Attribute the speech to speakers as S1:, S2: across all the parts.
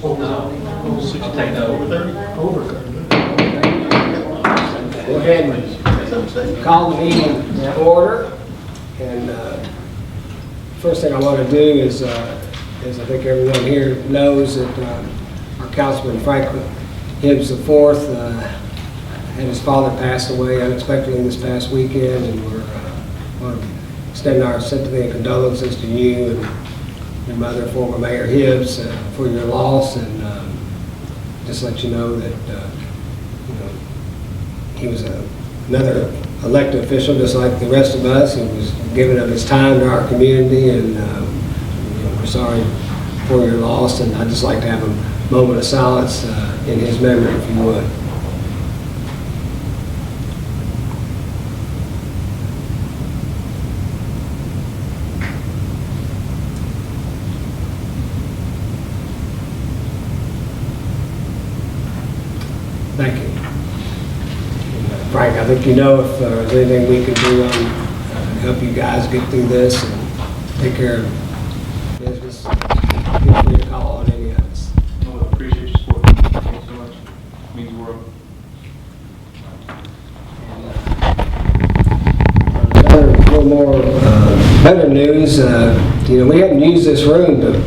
S1: I'll take that over 30.
S2: Go ahead and call the meeting to order. And first thing I want to do is I think everyone here knows that our Councilman Frankie Hibbs IV had his father pass away unexpectedly this past weekend, and we're want to extend our sympathy and condolences to you and your mother, former Mayor Hibbs, for your loss, and just let you know that he was another elected official just like the rest of us. He was giving up his time to our community, and we're sorry for your loss, and I'd just like to have a moment of silence in his memory, if you would. Thank you. Frank, I think you know if there's anything we can do to help you guys get through this and take care of business, feel free to call on any of us.
S1: No, I appreciate your support. Thank you so much. It means the world.
S2: And, another little more better news, we hadn't used this room but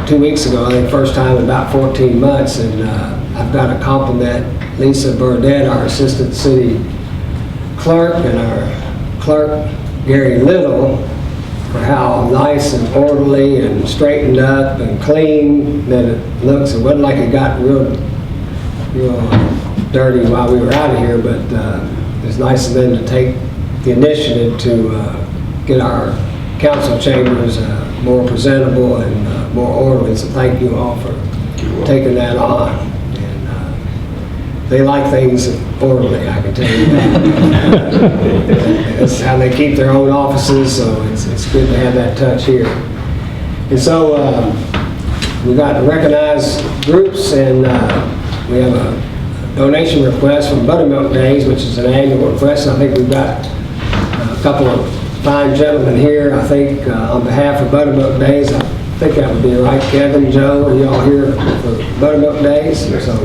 S2: 2 weeks ago, I think first time in about 14 months, and I've got to compliment Lisa Burdett, our assistant city clerk, and our clerk, Gary Little, for how nice and orderly and straightened up and clean that it looks. It wasn't like it got real dirty while we were out of here, but it's nice of them to take the initiative to get our council chambers more presentable and more orderly. So thank you all for taking that on. They like things orderly, I can tell you that. That's how they keep their own offices, so it's good to have that touch here. And so we got to recognize groups, and we have a donation request from Buttermilk Days, which is an annual request. I think we've got a couple of fine gentlemen here. I think on behalf of Buttermilk Days, I think that would be right. Kevin, Joe, are you all here for Buttermilk Days? So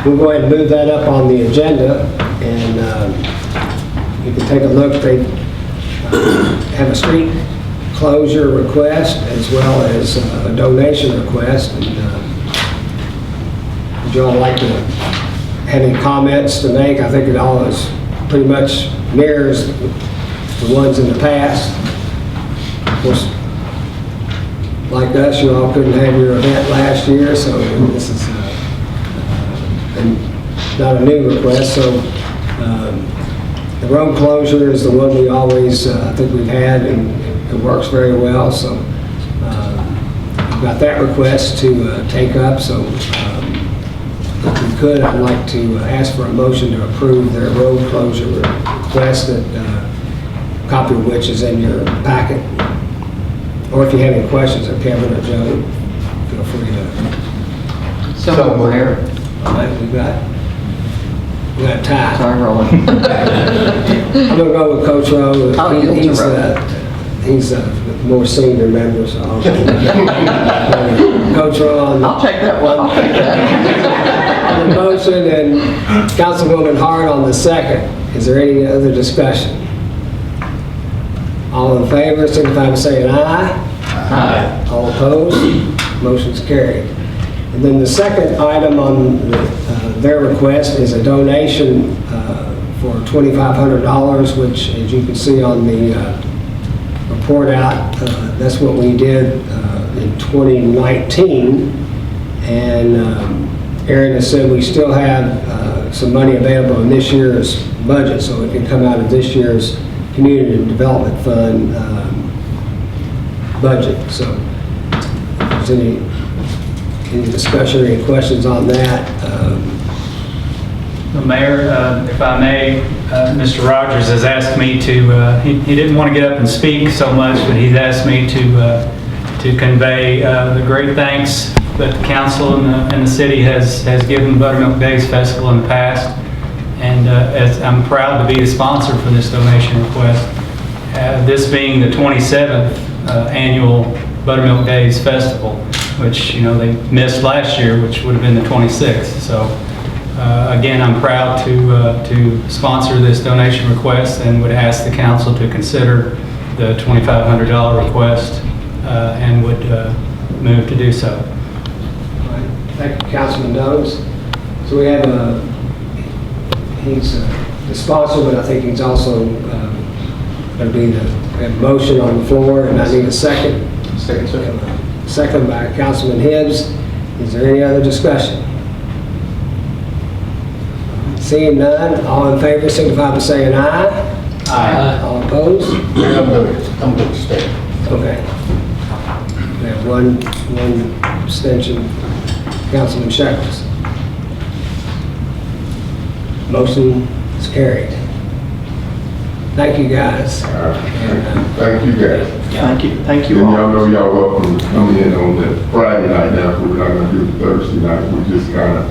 S2: we'll go ahead and move that up on the agenda, and you can take a look. They have a street closure request as well as a donation request. And would you all like to have any comments to make? I think it all is pretty much mirrors the ones in the past. Of course, like us, you all couldn't have your event last year, so this is not a new request. So the road closure is the one we always think we've had, and it works very well. So we've got that request to take up. So if we could, I'd like to ask for a motion to approve their road closure request, that a copy of which is in your packet. Or if you have any questions of Kevin or Joe, feel free to.
S3: So, Mayor.
S2: All right, we got time.
S3: Sorry, rolling.
S2: I'm gonna go with Coach Rowe.
S3: Oh,
S2: He's a more senior member, so I'll go Coach Rowe on.
S3: I'll take that one. I'll take that.
S2: On the motion, and Councilwoman Hart on the second. Is there any other discussion? All in favor, signify by saying aye.
S3: Aye.
S2: All opposed? Motion's carried. And then the second item on their request is a donation for $2,500, which, as you can see on the report out, that's what we did in 2019. And Aaron has said we still have some money available in this year's budget, so it can come out of this year's Community Development Fund budget. So if there's any discussion or any questions on that?
S4: Mayor, if I may, Mr. Rogers has asked me to, he didn't want to get up and speak so much, but he's asked me to convey the great thanks that the council and the city has given Buttermilk Days Festival in the past. And as I'm proud to be the sponsor for this donation request. This being the 27th annual Buttermilk Days Festival. which, you know, they missed last year, which would have been the 26th. So again, I'm proud to sponsor this donation request and would ask the council to consider the $2,500 request and would move to do so.
S2: All right. Thank you, Councilman Dones. So we have he's the sponsor, but I think he's also going to be the motion on the floor, and I need a second.
S1: Second, sir.
S2: Second by Councilman Hibbs. Is there any other discussion? Seeing none, all in favor signify by saying aye.
S3: Aye.
S2: All opposed?
S3: I'm going to stay.
S2: Okay. We have one abstention, Councilman Shekels. Motion is carried. Thank you, guys.
S5: Thank you, guys.
S3: Thank you. Thank
S5: And y'all know y'all welcome to come in on that Friday night now, but we're not gonna do the Thursday night. We just kind of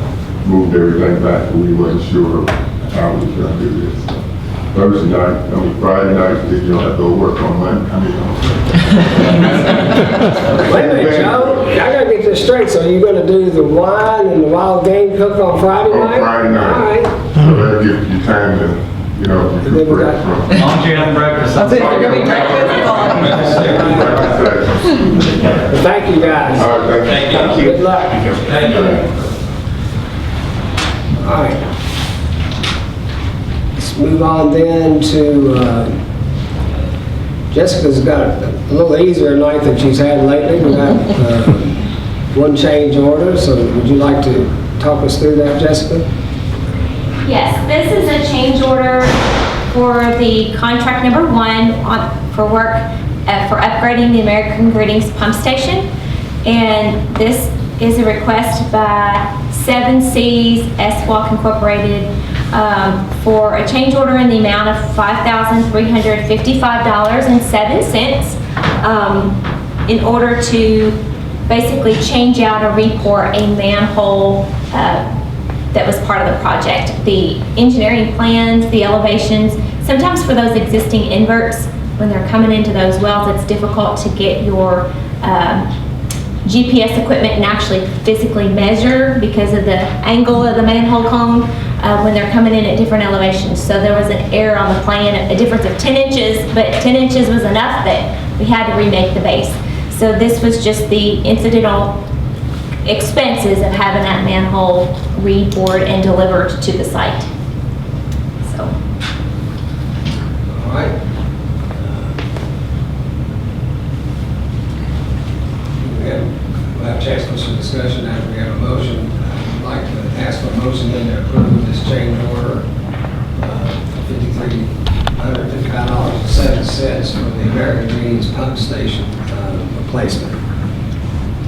S5: moved everything back, and we wasn't sure how we were gonna do this. So, Thursday night, Friday night, then you'll have to go work on Monday.
S2: Wait a minute, Joe. I gotta get this straight. So you're gonna do the wine and the wild game cook on Friday
S5: On
S2: night?
S5: Friday night.
S2: All right.
S5: So that'll give you time to, you know,
S2: then we
S5: recuperate
S2: got-
S5: from.
S4: As long as you have breakfast.
S3: I think they're going to be breakfast.
S2: Well, thank you, guys.
S5: All right, thank you.
S2: Good luck. All right. Let's move on then to, Jessica's got a little easier night than she's had lately. We got one change order, so would you like to talk us through that, Jessica?
S6: Yes, this is a change order for the contract number 1 for work for upgrading the American Greetings pump station. And this is a request by 7 C's S-Walk Incorporated for a change order in the amount of $5,355.07 in order to basically change out or re-pour a manhole that was part of the project. The engineering plans, the elevations, sometimes for those existing inverts, when they're coming into those wells, it's difficult to get your GPS equipment and actually physically measure because of the angle of the manhole cone when they're coming in at different elevations. So there was an error on the plan, a difference of 10 inches, but 10 inches was enough that we had to remake the base. So this was just the incidental expenses of having that manhole re-bored and delivered to the site. So.
S2: All right. We'll have a chance for some discussion after we have a motion. I'd like to ask for a motion then to approve this change order for $5,355.07 for the American Greens pump station replacement.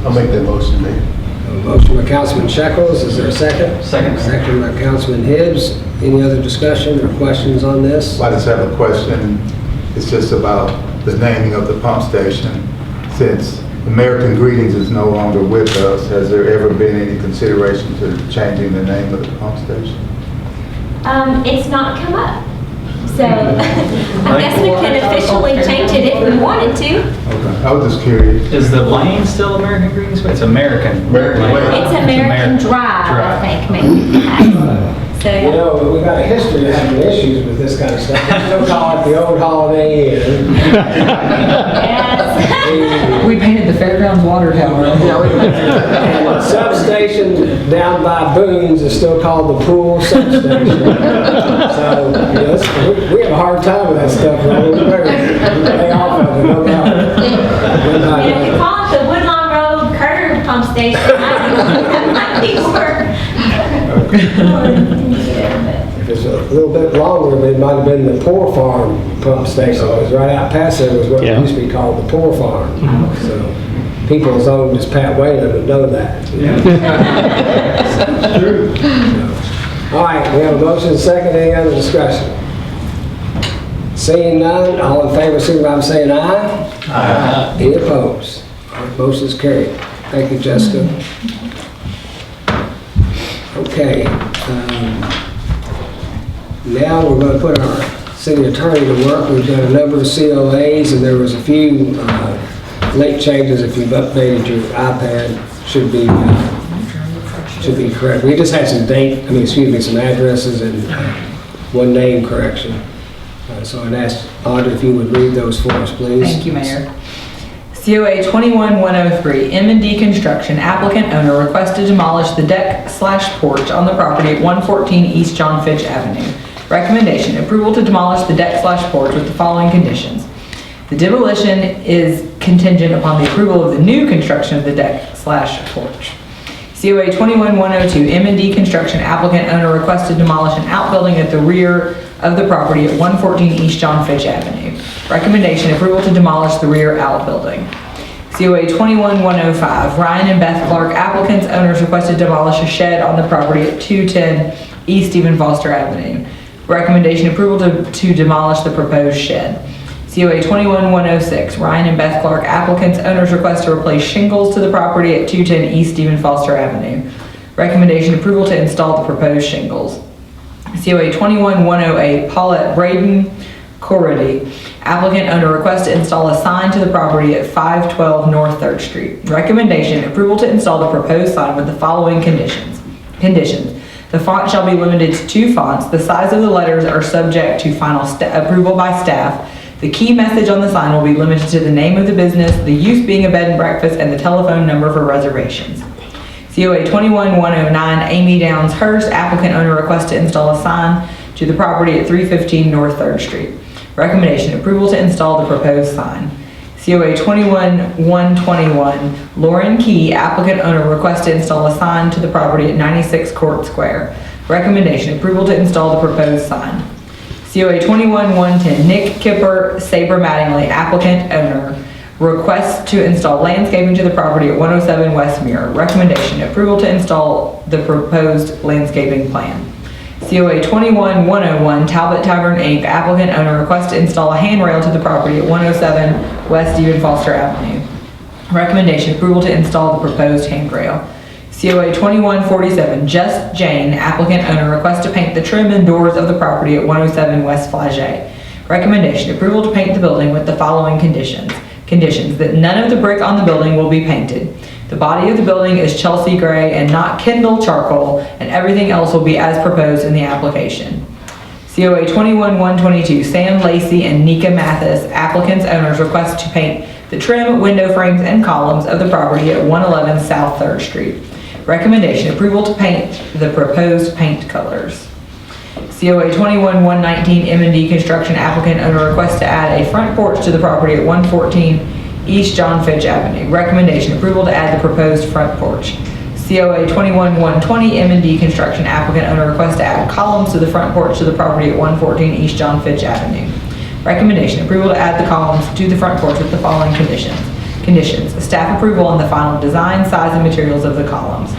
S3: I'll make that motion, Mayor.
S2: A motion by Councilman Shekels. Is there a second?
S3: Second.
S2: Second by Councilman Hibbs. Any other discussion or questions on this?
S7: I just have a question. It's just about the naming of the pump station. Since American Greetings is no longer with us, has there ever been any consideration to changing the name of the pump station?
S6: It's not come up. So I guess we can officially change it if we wanted to.
S7: Okay, I was just curious.
S4: Is the lane still American Greens? It's American.
S5: American
S4: Lane.
S5: Lane.
S6: It's American Drive, I think, maybe. So,
S2: You
S6: yeah.
S2: know, we've got a history of having issues with this kind of stuff. We still call it the old Holiday Inn.
S6: Yes.
S8: We painted the fairgrounds water tower.
S2: And the substation down by Boone's is still called the Pool Substation. So, yes, we have a hard time with that stuff. Right? We better lay off of it, no doubt.
S6: And if we call it the Woodlawn Road Curb Pump Station, that might be more.
S2: If it's a little bit longer, it might have been the Poor Farm Pump Station. It was right out past there was what used to be called the Poor Farm. So people as old as Pat Whalen would know that. All right, we have a motion, second, any other discussion? Seeing none, all in favor, signify by saying aye. Aye. Any opposed? Motion is carried. Thank you, Jessica. Okay. Now we're going to put our city attorney to work. We've got a number of COAs, and there was a few link changes, if you've updated your iPad, should be correct. We just had some some addresses and one name correction. So I'd ask Audrey if you would read those for us, please.
S8: Thank you, Mayor. COA 21103, M&D Construction, applicant owner requests to demolish the deck/porch on the property at 114 East John Fitch Avenue. Recommendation, approval to demolish the deck/porch with the following conditions. The demolition is contingent upon the approval of the new construction of the deck/porch. COA 21102, M&D Construction, applicant owner requests to demolish an outbuilding at the rear of the property at 114 East John Fitch Avenue. Recommendation, approval to demolish the rear outbuilding. COA 21105, Ryan and Beth Clark, applicants, owners requested to demolish a shed on the property at 210 East Stephen Foster Avenue. Recommendation, approval to demolish the proposed shed. COA 21106, Ryan and Beth Clark, applicants, owners request to replace shingles to the property at 210 East Stephen Foster Avenue. Recommendation, approval to install the proposed shingles. COA 21108, Paulette Braden Corridy, applicant, owner request to install a sign to the property at 512 North 3rd Street. Recommendation, approval to install the proposed sign with the following conditions. The font shall be limited to 2 fonts. The size of the letters are subject to final approval by staff. The key message on the sign will be limited to the name of the business, the use being a bed and breakfast, and the telephone number for reservations. COA 21109, Amy Downs Hurst, applicant, owner request to install a sign to the property at 315 North 3rd Street. Recommendation, approval to install the proposed sign. COA 21121, Lauren Key, applicant, owner request to install a sign to the property at 96 Court Square. Recommendation, approval to install the proposed sign. COA 21110, Nick Kipper, Sabre Mattingly, applicant, owner requests to install landscaping to the property at 107 West Mirror. Recommendation, approval to install the proposed landscaping plan. COA 21101, Talbot Tavern Inc., applicant, owner requests to install a handrail to the property at 107 West Stephen Foster Avenue. Recommendation, approval to install the proposed handrail. COA 2147, Just Jane, applicant, owner requests to paint the trim and doors of the property at 107 West Flagey. Recommendation, approval to paint the building with the following conditions. Conditions, that none of the brick on the building will be painted. The body of the building is Chelsea gray and not Kendall charcoal, and everything else will be as proposed in the application. COA 21122, Sam Lacey and Nika Mathis, applicants, owners request to paint the trim, window frames, and columns of the property at 111 South 3rd Street. Recommendation, approval to paint the proposed paint colors. COA 21119, M&D Construction, applicant, owner requests to add a front porch to the property at 114 East John Fitch Avenue. Recommendation, approval to add the proposed front porch. COA 21120, M&D Construction, applicant, owner requests to add columns to the front porch to the property at 114 East John Fitch Avenue. Recommendation, approval to add the columns to the front porch with the following conditions. Conditions, staff approval on the final design, size, and materials of the columns.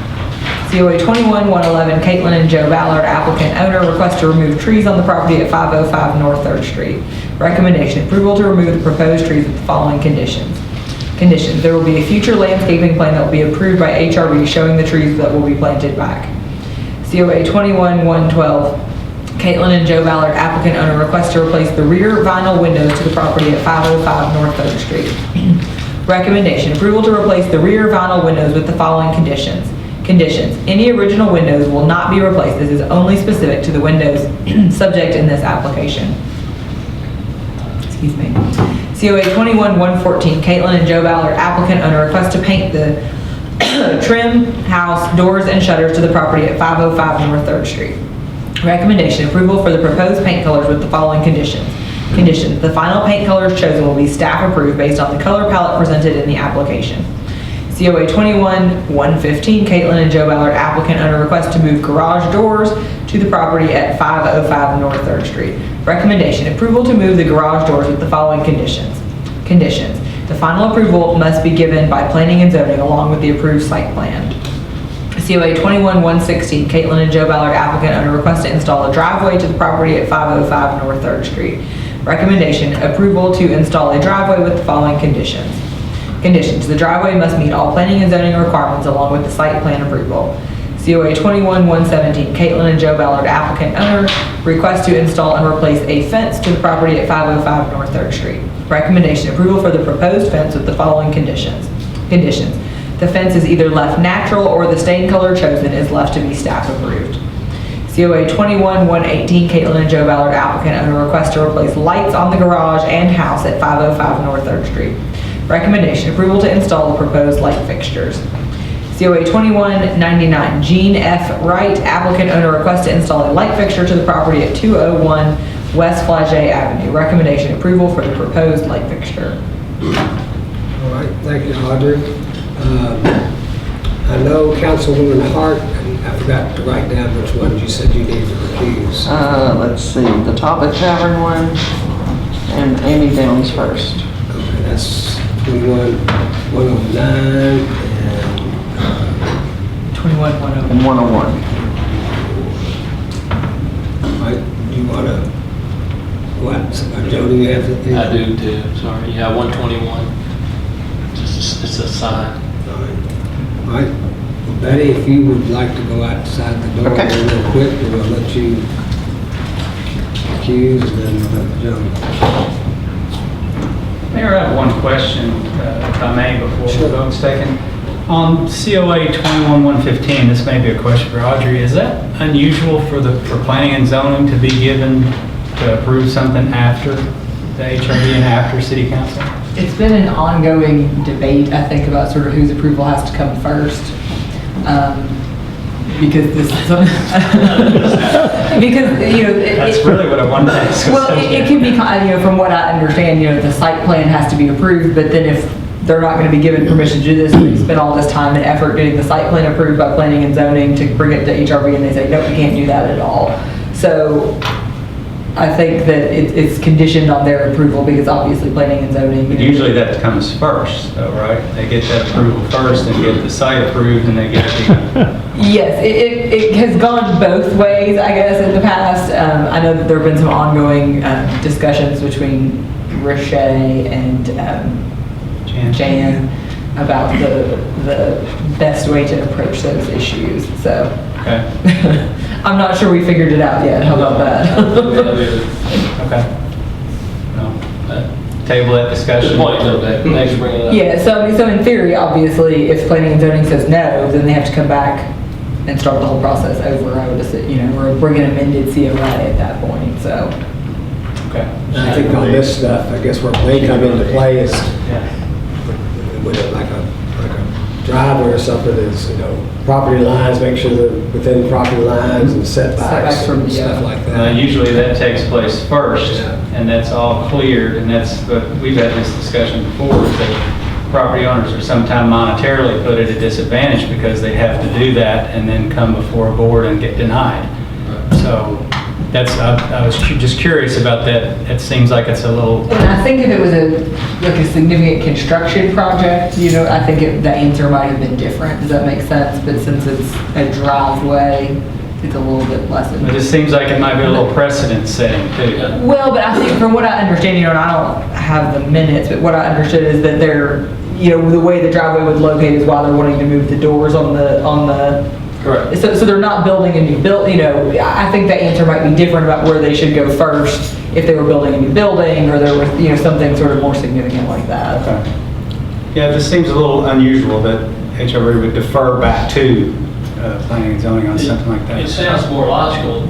S8: COA 21111, Caitlin and Joe Ballard, applicant, owner request to remove trees on the property at 505 North 3rd Street. Recommendation, approval to remove the proposed trees with the following conditions. Conditions, there will be a future landscaping plan that will be approved by HRB showing the trees that will be planted back. COA 21112, Caitlin and Joe Ballard, applicant, owner request to replace the rear vinyl windows to the property at 505 North 3rd Street. Recommendation, approval to replace the rear vinyl windows with the following conditions. Conditions, any original windows will not be replaced. This is only specific to the windows subject in this application. Excuse me. COA 21114, Caitlin and Joe Ballard, applicant, owner request to paint the trim, house, doors, and shutters to the property at 505 North 3rd Street. Recommendation, approval for the proposed paint colors with the following conditions. Conditions, the final paint colors chosen will be staff approved based on the color palette presented in the application. COA 21115, Caitlin and Joe Ballard, applicant, owner request to move garage doors to the property at 505 North 3rd Street. Recommendation, approval to move the garage doors with the following conditions. Conditions, the final approval must be given by planning and zoning along with the approved site plan. COA 21116, Caitlin and Joe Ballard, applicant, owner request to install a driveway to the property at 505 North 3rd Street. Recommendation, approval to install a driveway with the following conditions. Conditions, the driveway must meet all planning and zoning requirements along with the site plan approval. COA 21117, Caitlin and Joe Ballard, applicant, owner request to install and replace a fence to the property at 505 North 3rd Street. Recommendation, approval for the proposed fence with the following conditions. The fence is either left natural or the stain color chosen is left to be staff approved. COA 21-118, Caitlin and Joe Ballard, applicant, owner, request to replace lights on the garage and house at 505 North 3rd Street. Recommendation, approval to install the proposed light fixtures. COA 21-99, Gene F. Wright, applicant, owner, request to install a light fixture to the property at 201 West Flagey Avenue. Recommendation, approval for the proposed light fixture.
S2: All right, thank you, Audrey. I know Councilwoman Hart, I forgot to write down which ones you said you needed to recuse.
S9: Let's see, the Topic Tavern one and Amy Downs first.
S2: Okay, that's 21-109 and
S8: 21-101.
S9: And 101.
S2: right, you want to, what, Jody, you have it?
S10: I do too, sorry. Yeah, 121. It's a sign.
S2: All right, Betty, if you would like to go outside the door
S9: Okay.
S2: real quick, we'll let you accuse and then we'll let Jody.
S4: Mayor, I have one question, if I may, before
S2: Sure.
S4: the vote's taken. On COA 21-115, this may be a question for Audrey. Is that unusual for planning and zoning to be given to approve something after the HRB and after city council?
S8: It's been an ongoing debate, I think, about sort of whose approval has to come first. Because this is, because, you know.
S4: That's really what I wanted to ask.
S8: Well, it can be, from what I understand, the site plan has to be approved, but then if they're not going to be given permission to do this, they spend all this time and effort getting the site plan approved by planning and zoning to bring it to HRB, and they say, no, you can't do that at all. So I think that it's conditioned on their approval because obviously planning and zoning.
S4: But usually that comes first, though, right? They get that approval first and get the site approved and they get the...
S8: Yes, it has gone both ways, I guess, in the past. I know that there have been some ongoing discussions between Richey and Jan about the best way to approach those issues. So
S4: Okay.
S8: I'm not sure we figured it out yet. How about that?
S4: Okay. Well, table that discussion.
S10: Good point, though, Dave. Thanks for bringing it up.
S8: Yeah, so in theory, obviously, if planning and zoning says no, then they have to come back and start the whole process over. I would assume, or bring an amended COA at that point, so.
S4: Okay.
S2: I think on this stuff, I guess where may come into play is
S4: Yeah.
S2: with it like a driveway or something is, property lines, make sure they're within property lines and setbacks
S8: Setbacks from-
S2: and stuff
S8: yeah.
S2: like that.
S4: Usually that takes place first,
S2: Yeah.
S4: and that's all cleared, and but we've had this discussion before, that property owners are sometimes monetarily put at a disadvantage because they have to do that and then come before a board and get denied. So I was just curious about that. It seems like it's a little,
S8: And I think if it was a significant construction project, I think the answer might have been different. Does that make sense? But since it's a driveway, it's a little bit less.
S4: it just seems like it might be a little precedent setting too.
S8: Well, but I think from what I understand, and I don't have the minutes, but what I understood is that they're, the way the driveway would locate is why they're wanting to move the doors on the.
S10: Correct.
S8: So they're not building a new I think the answer might be different about where they should go first if they were building a new building or there was, something sort of more significant like that.
S4: Okay. Yeah, it just seems a little unusual that HRB would defer back to planning and zoning on something like that.
S10: It sounds more logical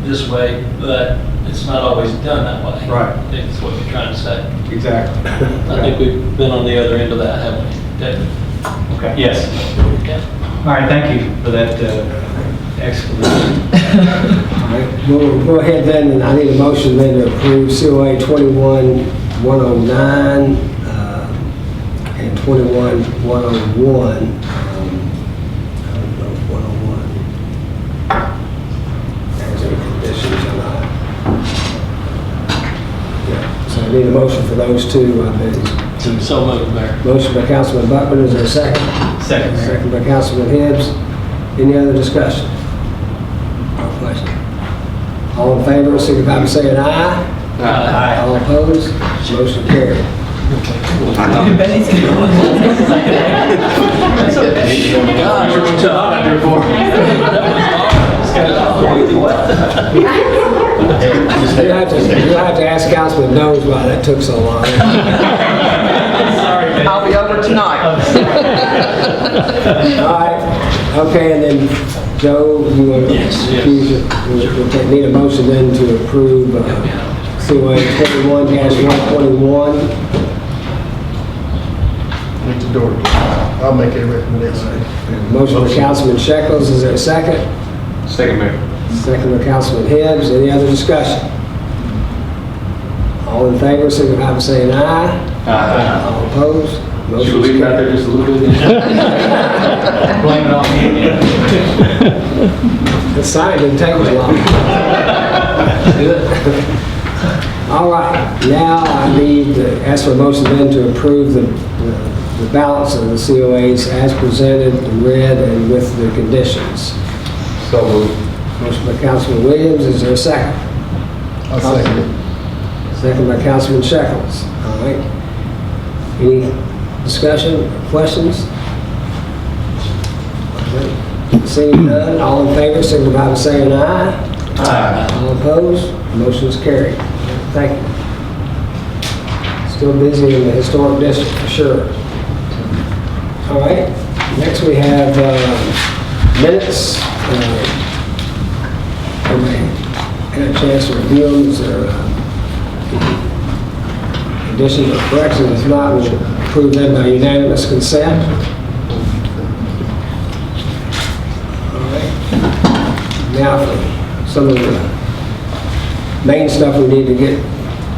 S10: this way, but it's not always done that way.
S4: Right.
S10: I think that's what you're trying to say.
S4: Exactly.
S10: I think we've been on the other end of that, haven't we, David?
S4: Okay, yes.
S10: Yeah.
S4: All right, thank you for that explanation.
S2: All right, we'll go ahead then, and I need a motion then to approve COA 21-109 and 21-101. I don't know if 101 has any conditions or not. Yeah, so I need a motion for those two.
S10: So moved, Mayor.
S2: Motion by Councilman Buckman, is there a second?
S4: Second, Mayor.
S2: Second by Councilman Hibbs. Any other discussion? No question. All in favor, signify by saying aye.
S4: Aye.
S2: All opposed? Motion carried.
S8: Betty's
S10: That's okay. God, you're too hot out there for.
S2: You have to ask Councilman Knows why that took so long.
S9: I'll be over tonight.
S2: All right, okay, and then Joe, you want to?
S10: Yes.
S2: We'll need a motion then to approve COA 21-121.
S3: Need the door. I'll make a recommendation.
S2: Motion by Councilman Shekels, is there a second?
S1: Second, Mayor.
S2: Second by Councilman Hibbs, any other discussion? All in favor, signify by saying aye. All opposed?
S1: Should we
S2: Motion
S1: leave it out there just a little bit?
S4: Blame it on me again.
S2: The sign didn't take as long. All right, now I need to ask for a motion then to approve the balance of the COAs as presented and read and with the conditions.
S3: So moved.
S2: Motion by Councilman Williams, is there a second?
S3: I'll second it.
S2: Second by Councilman Shekels. All right. Any discussion, questions? Okay. Seeing none, all in favor, signify by saying aye.
S3: Aye.
S2: All opposed, motion is carried. Thank you. Still busy in the historic district for sure. All right, next we have minutes. Everybody had a chance to review them. Is there additions or corrections? If not, we'll approve them by unanimous consent. All right. Now for some of the main stuff we need to get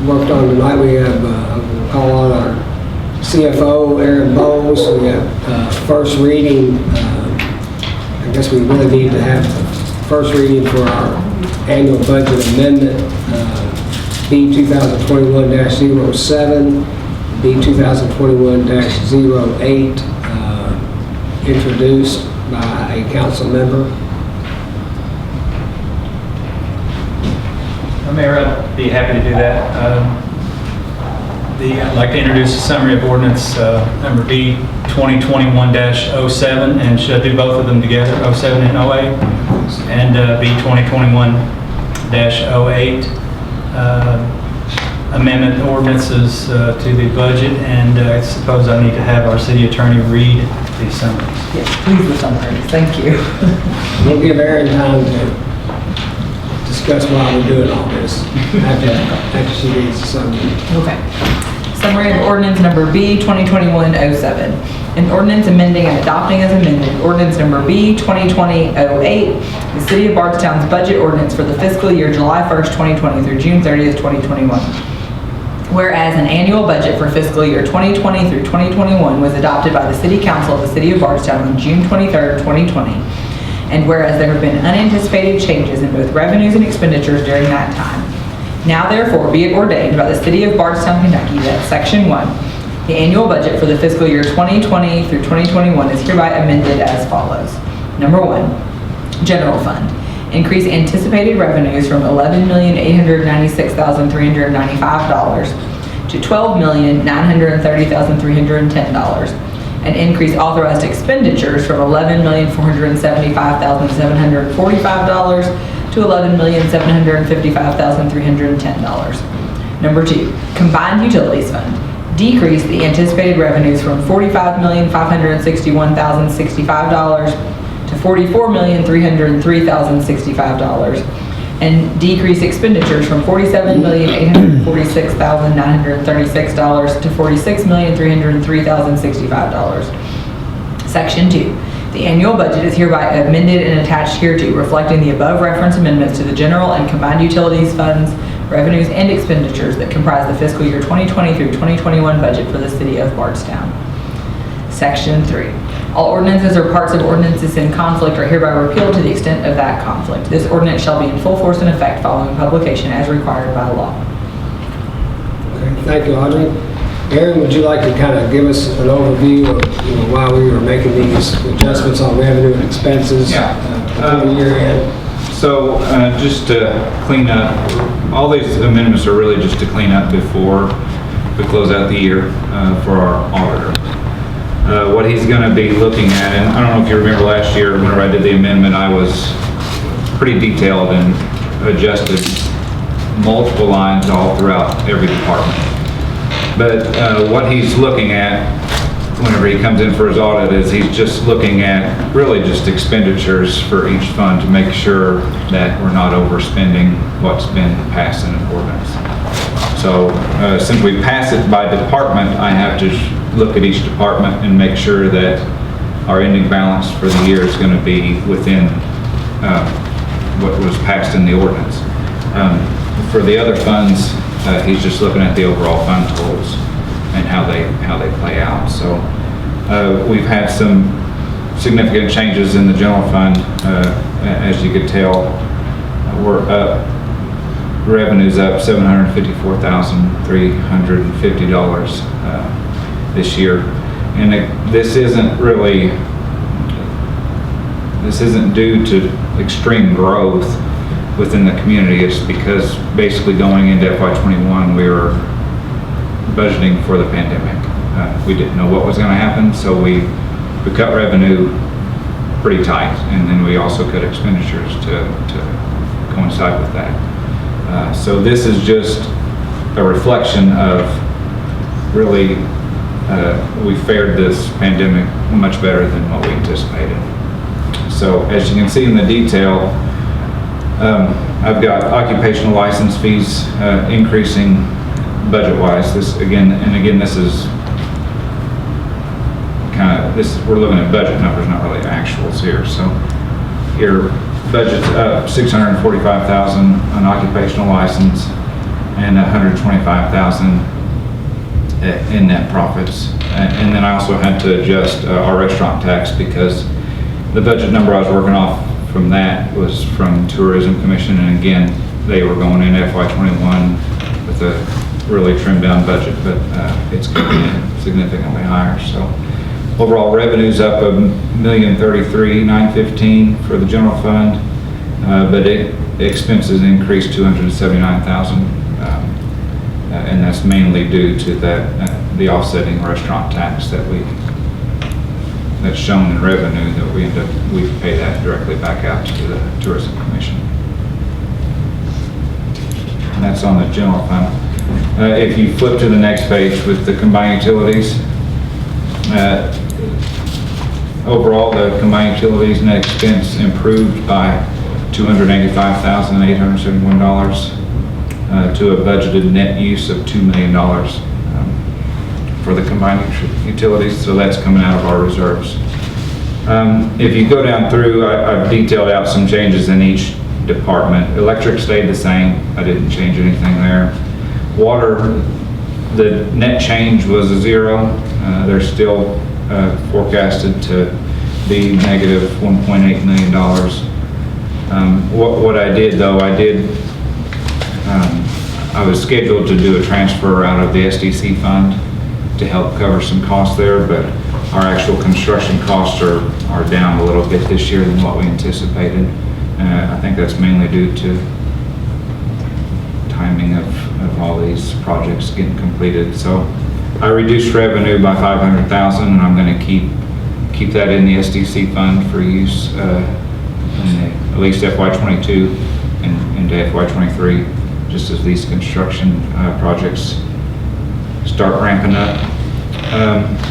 S2: worked on tonight, we have, we'll call on our CFO, Aaron Bowles. We have first reading. I guess we really need to have first reading for our annual budget amendment, B 2021-07, B 2021-08, introduced by a council member.
S4: Mayor, I'd be happy to do that. I'd like to introduce a summary of ordinance number B 2021-07, and should I do both of them together, 07 and 08? And B 2021-08, amendment ordinances to the budget, and I suppose I need to have our city attorney read these summaries.
S8: Yes, please the summaries, thank you.
S2: We'll give Aaron time to discuss why we're doing all this after she reads the summary.
S8: Okay. Summary of ordinance number B 2021-07. An ordinance amending and adopting as amended ordinance number B 2020-08, the City of Bardstown's budget ordinance for the fiscal year July 1st, 2020 through June 30th, 2021. Whereas an annual budget for fiscal year 2020 through 2021 was adopted by the City Council of the City of Bardstown on June 23rd, 2020. And whereas there have been unanticipated changes in both revenues and expenditures during that time. Now therefore be it ordained by the City of Bardstown, Kentucky that Section 1, the annual budget for the fiscal year 2020 through 2021 is hereby amended as follows. Number 1, General Fund. Increase anticipated revenues from $11,896,395 to $12,930,310. And increase authorized expenditures from $11,475,745 to $11,755,310. Number 2, Combined Utilities Fund. Decrease the anticipated revenues from $45,561,065 to $44,303,065, and decrease expenditures from $47,846,936 to $46,303,065. Section 2. The annual budget is hereby amended and attached hereto, reflecting the above reference amendments to the general and combined utilities funds, revenues, and expenditures that comprise the fiscal year 2020 through 2021 budget for the City of Bardstown. Section 3. All ordinances or parts of ordinances in conflict are hereby repealed to the extent of that conflict. This ordinance shall be in full force and effect following publication as required by law.
S2: Okay, thank you, Audrey. Aaron, would you like to kind of give us an overview of why we were making these adjustments on revenue and expenses before the year end?
S11: So just to clean up, all these amendments are really just to clean up before we close out the year for our auditor. What he's going to be looking at, and I don't know if you remember last year whenever I did the amendment, I was pretty detailed and adjusted multiple lines all throughout every department. But what he's looking at whenever he comes in for his audit is he's just looking at really just expenditures for each fund to make sure that we're not overspending what's been passed in an ordinance. So since we pass it by department, I have to look at each department and make sure that our ending balance for the year is going to be within what was passed in the ordinance. For the other funds, he's just looking at the overall fund totals and how they play out. So we've had some significant changes in the general fund. As you could tell, we're up, revenue's up $754,350 this year. And this isn't due to extreme growth within the community. It's because basically going into FY21, we were budgeting for the pandemic. We didn't know what was going to happen, so we cut revenue pretty tight, and then we also cut expenditures to coincide with that. So this is just a reflection of really we fared this pandemic much better than what we anticipated. So as you can see in the detail, I've got occupational license fees increasing budget-wise. This is we're looking at budget numbers, not really actuals here. So your budget's up $645,000 on occupational license and $125,000 in net profits. And then I also had to adjust our restaurant tax because the budget number I was working off from that was from Tourism Commission, and again, they were going in FY21 with a really trimmed down budget, but it's coming in significantly higher. So overall revenue's up $1,033,915 for the general fund, but expenses increased $279,000, and that's mainly due to the offsetting restaurant tax that's shown in revenue that we pay that directly back out to the Tourism Commission. And that's on the general fund. If you flip to the next page with the combined utilities, overall the combined utilities net expense improved by $285,871 to a budgeted net use of $2 million for the combined utilities, so that's coming out of our reserves. If you go down through, I've detailed out some changes in each department. Electric stayed the same. I didn't change anything there. Water, the net change was a zero. They're still forecasted to be negative $1.8 million. What I did though, I was scheduled to do a transfer out of the SDC fund to help cover some costs there, but our actual construction costs are down a little bit this year than what we anticipated. I think that's mainly due to timing of all these projects getting completed. So I reduced revenue by $500,000, and I'm going to keep that in the SDC fund for use in at least FY22 and into FY23, just as these construction projects start ramping up.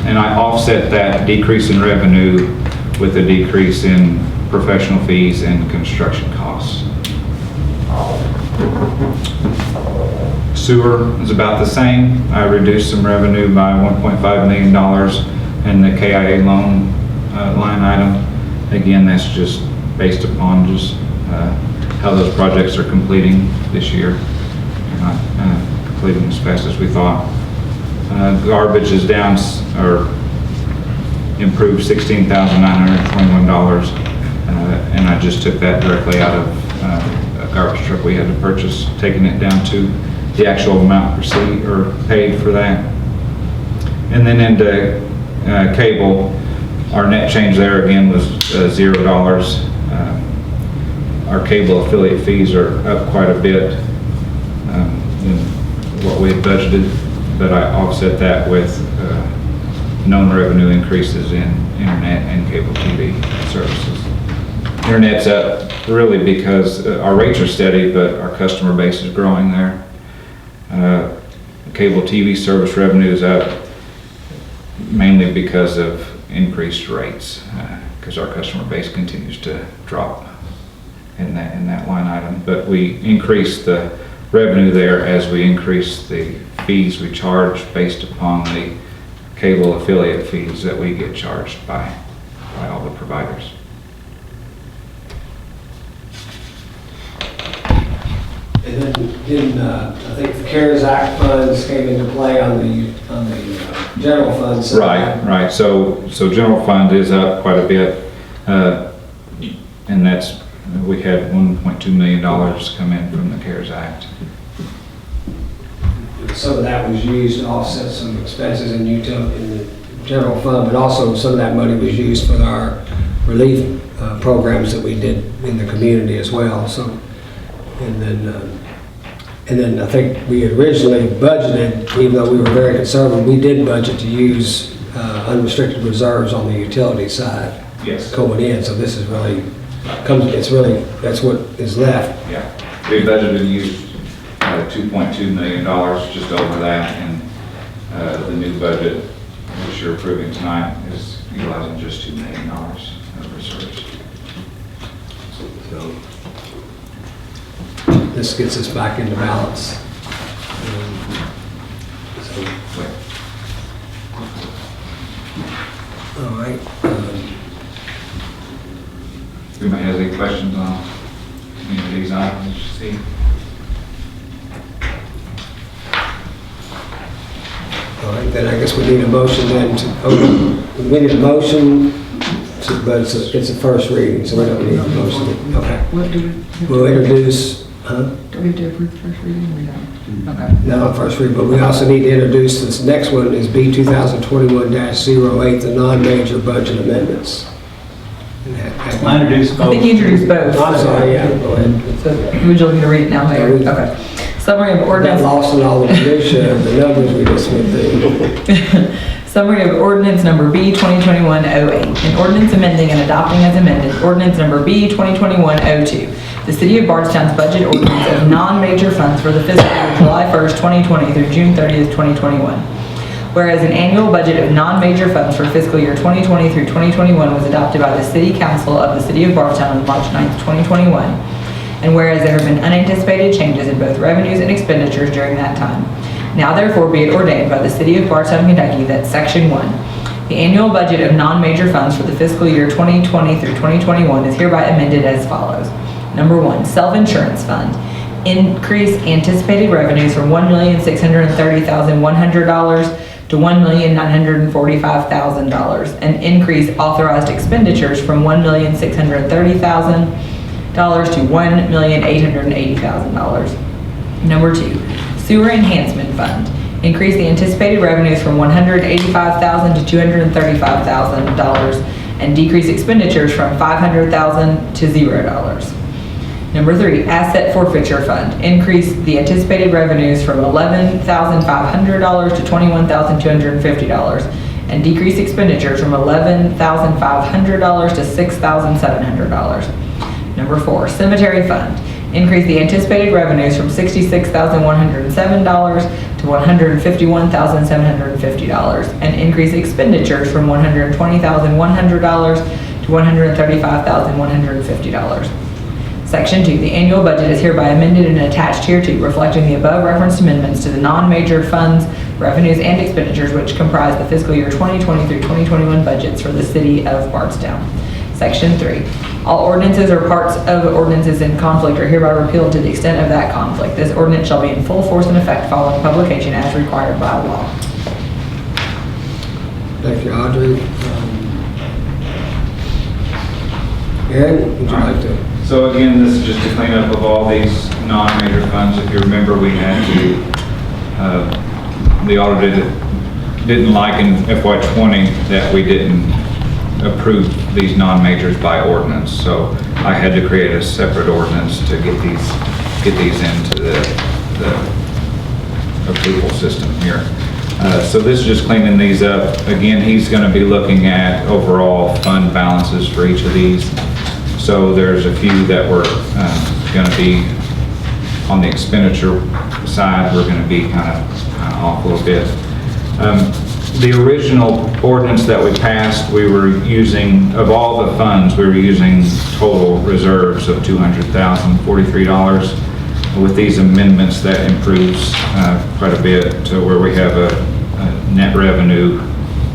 S11: And I offset that decrease in revenue with a decrease in professional fees and construction costs. Sewer is about the same. I reduced some revenue by $1.5 million in the KIA loan line item. Again, that's just based upon just how those projects are completing this year. They're not completing as fast as we thought. Garbage is down or improved $16,921, and I just took that directly out of a garbage truck we had to purchase, taking it down to the actual amount received or paid for that. And then into cable, our net change there again was $0. Our cable affiliate fees are up quite a bit than what we had budgeted, but I offset that with known revenue increases in internet and cable TV services. Internet's up really because our rates are steady, but our customer base is growing there. Cable TV service revenue is up mainly because of increased rates, because our customer base continues to drop in that line item. But we increase the revenue there as we increase the fees we charge based upon the cable affiliate fees that we get charged by all the providers.
S2: And then, I think the CARES Act funds came into play on the general fund side.
S11: Right. So general fund is up quite a bit, and we had $1.2 million come in from the CARES Act.
S2: Some of that was used to offset some expenses in the general fund, but also some of that money was used for our relief programs that we did in the community as well. So, and then I think we originally budgeted, even though we were very conservative, we did budget to use unrestricted reserves on the utility side.
S11: Yes.
S2: Going in, so this is really, that's what is left.
S11: Yeah, we budgeted to use $2.2 million, just over that, and the new budget, which you're approving tonight, is utilizing just $2 million of reserves.
S2: So this gets us back into balance. All right.
S11: Anybody has any questions on any of these items you see?
S2: All right, then I guess we need a motion then we need a motion, but it's a first reading, so we don't need a motion. Okay.
S8: What do we?
S2: We'll introduce,
S8: Do we have to approve the first reading? We don't. Okay.
S2: no, first reading, but we also need to introduce, this next one is B 2021-08, the non-major budget amendments.
S4: I introduced
S8: I
S4: both.
S8: think you introduced both.
S2: I'm sorry, yeah, go ahead.
S8: So, would you like me to read it now, Mayor?
S2: Yeah,
S8: Okay. Summary of
S2: Got
S8: ordinance.
S2: lost in all the minutia of the numbers we just went through.
S8: Summary of ordinance number B 2021-08. An ordinance amending and adopting as amended ordinance number B 2021-02. The City of Bardstown's budget ordinance of non-major funds for the fiscal year July 1st, 2020 through June 30th, 2021. Whereas an annual budget of non-major funds for fiscal year 2020 through 2021 was adopted by the City Council of the City of Bardstown on March 9th, 2021. And whereas there have been unanticipated changes in both revenues and expenditures during that time. Now therefore be it ordained by the City of Bardstown, Kentucky that Section 1, the annual budget of non-major funds for the fiscal year 2020 through 2021 is hereby amended as follows. Number 1, self-insurance fund. Increase anticipated revenues from $1,630,100 to $1,945,000, and increase authorized expenditures from $1,630,000 to $1,880,000. Number 2, sewer enhancement fund. Increase the anticipated revenues from $185,000 to $235,000, and decrease expenditures from $500,000 to $0. Number 3, asset forfeiture fund. Increase the anticipated revenues from $11,500 to $21,250, and decrease expenditures from $11,500 to $6,700. Number 4, cemetery fund. Increase the anticipated revenues from $66,107 to $151,750, and increase expenditures from $120,100 to $135,150. Section 2, the annual budget is hereby amended and attached hereto, reflecting the above referenced amendments to the non-major funds, revenues, and expenditures which comprise the fiscal year 2020 through 2021 budgets for the City of Bardstown. Section 3, all ordinances or parts of ordinances in conflict are hereby repealed to the extent of that conflict. This ordinance shall be in full force and effect following publication as required by law.
S2: Thank you, Audrey. Aaron, would you like to?
S11: So again, this is just a cleanup of all these non-major funds. If you remember, we had to, the auditor didn't like in FY20 that we didn't approve these non-majors by ordinance. So I had to create a separate ordinance to get these into the approval system here. So this is just cleaning these up. Again, he's going to be looking at overall fund balances for each of these. So there's a few that were going to be on the expenditure side, we're going to be kind of off a little bit. The original ordinance that we passed, we were using, of all the funds, we were using total reserves of $200,043. With these amendments, that improves quite a bit to where we have a net revenue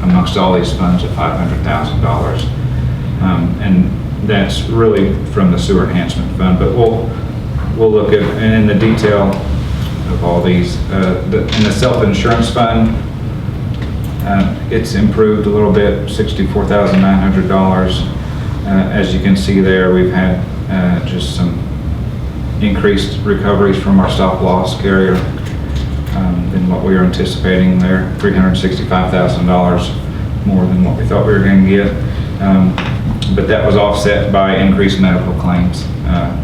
S11: amongst all these funds of $500,000. And that's really from the sewer enhancement fund, but we'll look at, and in the detail of all these, in the self-insurance fund, it's improved a little bit, $64,900. As you can see there, we've had just some increased recoveries from our stop-loss carrier than what we were anticipating there, $365,000 more than what we thought we were going to get. But that was offset by increased medical claims.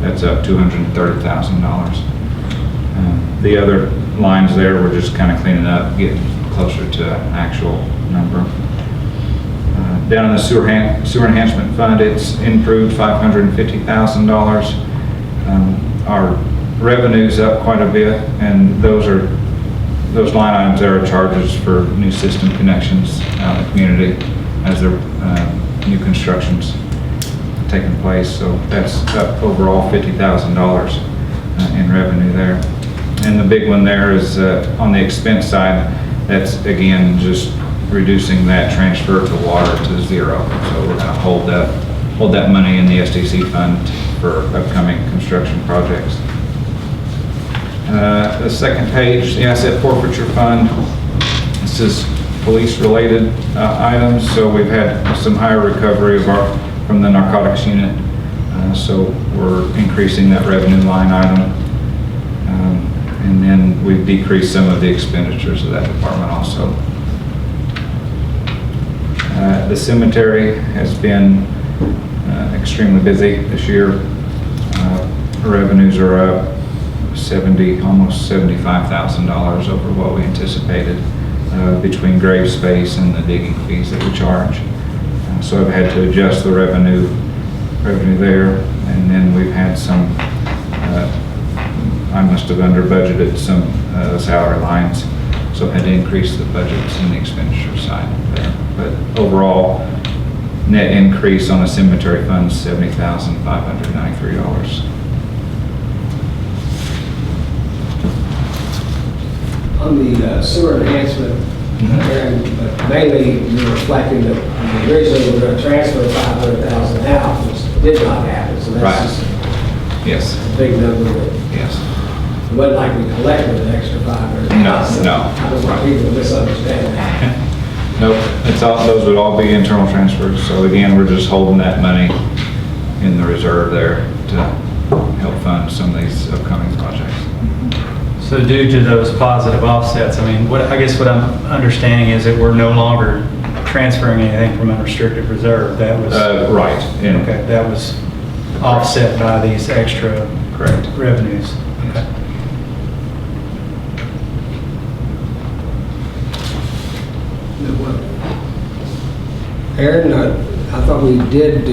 S11: That's up $230,000. The other lines there, we're just kind of cleaning up, getting closer to an actual number. Down in the sewer enhancement fund, it's improved $550,000. Our revenue's up quite a bit, and those line items there are charges for new system connections out in the community as their new constructions taking place. So that's up overall $50,000 in revenue there. And the big one there is on the expense side. That's again just reducing that transfer to water to zero. So we're going to hold that money in the SDC fund for upcoming construction projects. The second page, the asset forfeiture fund. This is police-related items. So we've had some higher recovery from the narcotics unit. So we're increasing that revenue line item. And then we've decreased some of the expenditures of that department also. The cemetery has been extremely busy this year. Revenues are up almost $75,000 over what we anticipated between grave space and the digging fees that we charge. So I've had to adjust the revenue there, and then we've had some. I must have under budgeted some salary lines, so I had to increase the budgets in the expenditure side there. But overall, net increase on the cemetery fund is $70,593.
S2: On the sewer enhancement, but mainly you're reflecting that originally we were going to transfer 500,000 out, which did not happen. So that's
S11: Right.
S2: just
S11: Yes.
S2: a big number.
S11: Yes.
S2: It wasn't like we collected an extra 500,000.
S11: No.
S2: I don't want people to misunderstand that.
S11: Nope. Those would all be internal transfers. So again, we're just holding that money in the reserve there to help fund some of these upcoming projects.
S4: So due to those positive offsets, I mean, I guess what I'm understanding is that we're no longer transferring anything from unrestricted reserve. That was
S11: Right.
S4: okay. That was offset by these extra
S11: Correct.
S4: revenues. Okay.
S2: Aaron, I thought we did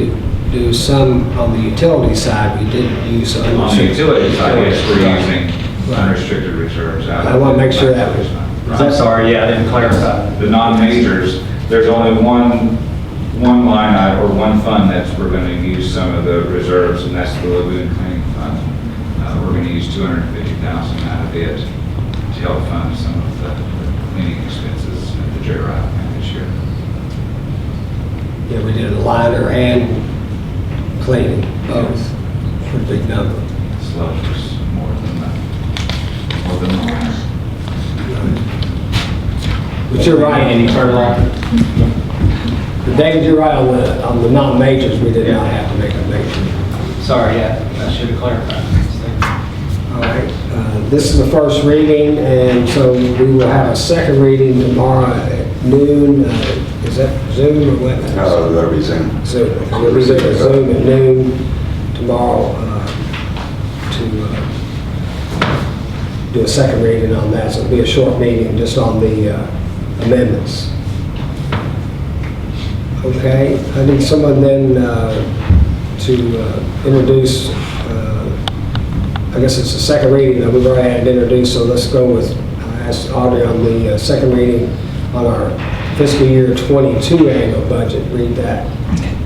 S2: do some on the utility side. We did use some.
S11: On the utility side, yes, we're using unrestricted reserves out.
S2: I want to make sure that was.
S4: I'm sorry, yeah, I didn't clarify.
S11: The non-majors, there's only one line item or one fund that we're going to use some of the reserves, and that's the lagoon cleaning fund. We're going to use $250,000 out of it to help fund some of the cleaning expenses at the J-Ride plant this year.
S2: Yeah, we did a liner and cleaning, both, for a big number.
S11: Sludge was more than the liner.
S2: But you're right.
S1: Any further on?
S2: David, you're right on the non-majors, we did not have to make a major.
S1: Sorry, yeah, I should have clarified.
S2: All right, this is the first reading, and so we will have a second reading tomorrow at noon. Is that Zoom or what?
S5: That'll be Zoom.
S2: Zoom. We'll be there at Zoom at noon tomorrow to do a second reading on that. So it'll be a short meeting just on the amendments. Okay, I need someone then introduce, I guess it's the second reading that we've already had introduced, so let's go with, ask Audrey on the second reading on our fiscal year 22 annual budget. Read that.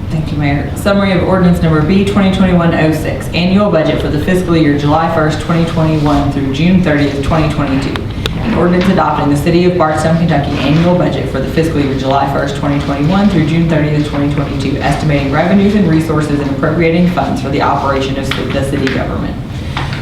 S8: Thank you, Mayor. Summary of ordinance number B 2021-06, annual budget for the fiscal year July 1st, 2021 through June 30th, 2022. An ordinance adopting the City of Bardstown, Kentucky annual budget for the fiscal year July 1st, 2021 through June 30th, 2022, estimating revenues and resources and appropriating funds for the operation of the city government.